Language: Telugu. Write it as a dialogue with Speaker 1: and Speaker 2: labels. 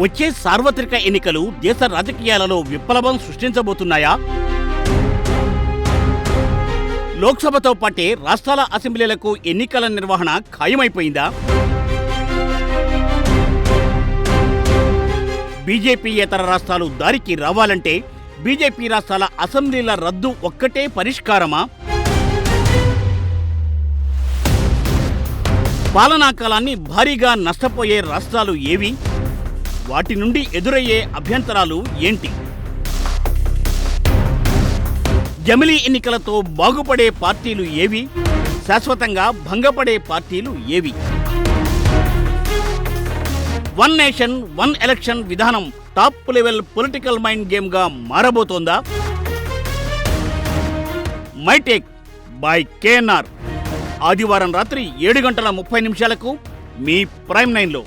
Speaker 1: వచ్చే సార్వత్రిక ఎన్నికలు దేశ రాజకీయాలలో విప్లవం సృష్టించబోతున్నాయా? లోక్సభతో పాటే రాష్ట్రాల అసెంబ్లీలకు ఎన్నికల నిర్వహణ ఖాయమైపోయిందా? బీజేపీయేతర రాష్ట్రాలు దారికి రావాలంటే బీజేపీ రాష్ట్రాల అసెంబ్లీల రద్దు ఒక్కటే పరిష్కారమా? పాలనా కాలాన్ని భారీగా నష్టపోయే రాష్ట్రాలు ఏవి? వాటి నుండి ఎదురయ్యే అభ్యంతరాలు ఏంటి? జమిలీ ఎన్నికలతో బాగుపడే పార్టీలు ఏవి? శాశ్వతంగా భంగపడే పార్టీలు ఏవి? వన్ నేషన్ వన్ ఎలక్షన్ విధానం టాప్ లెవెల్ పొలిటికల్ మైండ్ గేమ్గా మారబోతోందా? మైటేక్ బై కేఎన్ఆర్ ఆదివారం రాత్రి 7:30 మీ ప్రైమ్ 9లో.